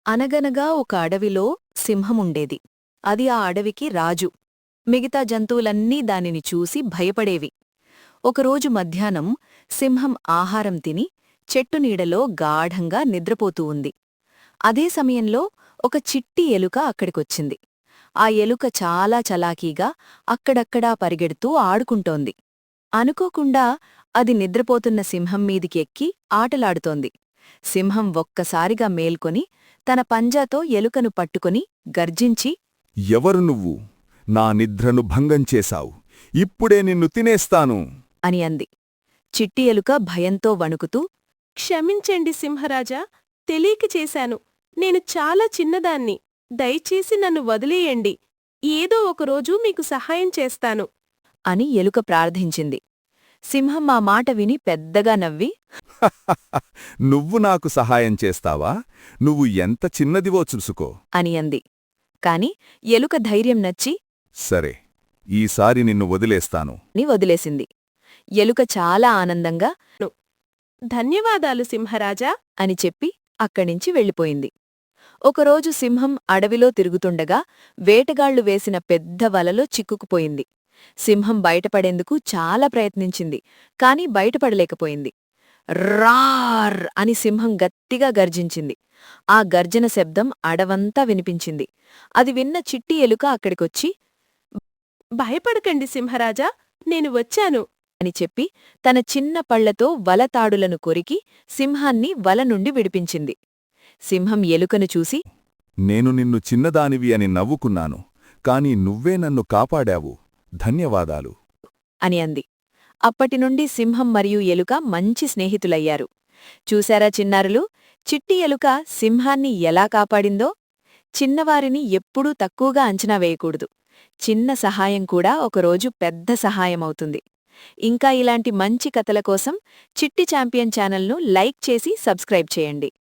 అనగనగా ఒక అడవిలో సింహముండేది. అది ఆ అడవికి రాజు. మిగతా జంతువులన్నీ దానిని చూసి భయపడేవి. ఒకరోజు మధ్యాహ్నం సింహం ఆహారం తిని చెట్టు నీడలో గాఢంగా నిద్రపోతూ ఉంది. అదే సమయంలో ఒక చిట్టి ఎలుక అక్కడికొచ్చింది. ఆ ఎలుక చాలా చలాకీగా అక్కడక్కడా పరిగెడుతూ ఆడుకుంటోంది. అనుకోకుండా అది నిద్రపోతున్న సింహం మీదికి ఎక్కి ఆటలాడుతోంది. సింహం ఒక్కసారిగా మేల్కొని తన పంజాతో ఎలుకను పట్టుకొని గర్జించి, ఎవరు నువ్వు? నా నిద్రను భంగం చేశావు. ఇప్పుడే నిన్ను తినేస్తాను. అని అంది. చిట్టి ఎలుక భయంతో వణుకుతూ, క్షమించండి సింహరాజా, తెలియక చేశాను. నేను చాలా చిన్నదాన్ని. దయచేసి నన్ను వదిలేయండి. ఏదో ఒకరోజు మీకు సహాయం చేస్తాను. అని ఎలుక ప్రార్థించింది. సింహం ఆ మాట విని పెద్దగా నవ్వి, నువ్వు నాకు సహాయం చేస్తావా? నువ్వు ఎంత చిన్నదివో చూసుకో. అని అంది. కాని ఎలుక ధైర్యం నచ్చి సరే, ఈసారి నిన్ను వదిలేస్తాను. ని వదిలేసింది. ఎలుక చాలా ఆనందంగా ధన్యవాదాలు సింహరాజా. అని చెప్పి అక్కడినుంచి వెళ్ళిపోయింది. ఒకరోజు సింహం అడవిలో తిరుగుతుండగా వేటగాళ్లు వేసిన పెద్ద వలలో చిక్కుకుపోయింది. సింహం బయటపడేందుకు చాలా ప్రయత్నించింది, కాని బయటపడలేకపోయింది. రార్ అని సింహం గట్టిగా గర్జించింది. ఆ గర్జన శబ్దం అడవంతా వినిపించింది. అది విన్న చిట్టి ఎలుక అక్కడికొచ్చి, భయపడకండి సింహరాజా, నేను వచ్చాను అని చెప్పి తన చిన్న పళ్లతో వలతాడులను కొరికి సింహాన్ని వల నుండి విడిపించింది. సింహం ఎలుకను చూసి, నేను నిన్ను చిన్నదానివి అని నవ్వుకున్నాను, కాని నువ్వే నన్ను కాపాడావు. ధన్యవాదాలు. అని అంది. అప్పటినుండి సింహం మరియు ఎలుక మంచి స్నేహితులయ్యారు. చూశారా చిన్నారులు, చిట్టి ఎలుక సింహాన్ని ఎలా కాపాడిందో? చిన్నవారిని ఎప్పుడూ తక్కువగా అంచనా వేయకూడదు. చిన్న సహాయం కూడా ఒకరోజు పెద్ద సహాయమవుతుంది. ఇంకా ఇలాంటి మంచి కథల కోసం చిట్టి ఛాంపియన్ ఛానల్ను లైక్ చేసి సబ్స్క్రైబ్ చేయండి.